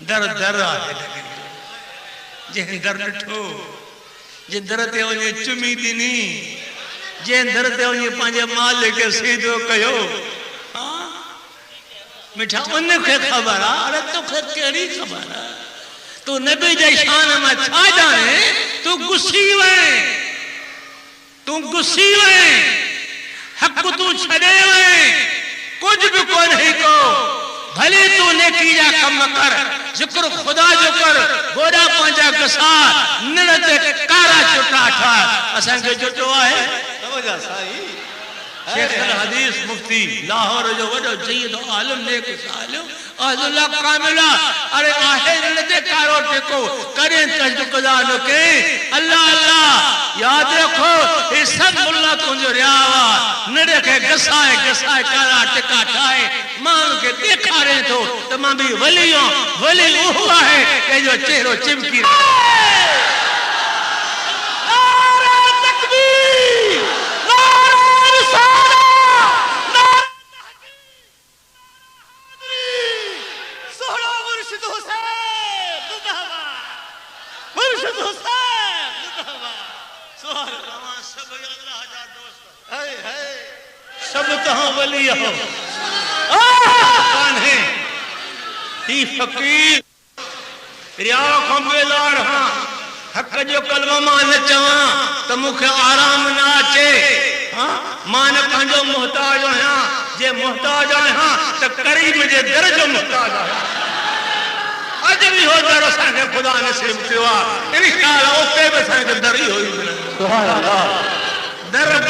در در آئے جہن در ڈٹھو جن در تے ونے چمی دینی جن در تے ونے پانچے مالک سیدھو کہو میٹھا ان کے خبر ارے تو کیڑی خبر تو نبی جے شان میں چھا جانے تو گسی وے تو گسی وے حق تو چھڑے وے کچھ بھی کو نہیں کو بھلے تو نیکی جا کم کر ذکر خدا جو کر گوڑا پانچا گسا نڑتے کارا چٹا ٹھا اساں کے چٹو آئے توجہ سائی شیخ الحدیث مفتی لاہور جو وڈو جید عالم نیک سالم آج اللہ کاملہ ارے آہر لدے کارو ٹکو کریں تجد قدانو کے اللہ اللہ یاد رکھو اس سب ملہ تون جو ریاوہ نڑے کے گسائے کارا ٹکا ٹھائے مان کے دیکھا رہے تو تمام بھی ولیوں ولی ہوا ہے کہ جو چہروں چمکی رہے سب تہاں ولی ہو کون ہے ہی فقیر ریاو کھم بیدار ہاں حق جو کلمہ مان چاہاں تو مکھ آرام نہ آچے مان پانجو محتاج ہاں جے محتاج ہاں تو قریب جے درجو محتاج ہاں اج بھی ہو در اساں کے خدا نصیب کیوا انشاءاللہ اوتے بھی اساں کے در ہی ہوئی سبحان اللہ در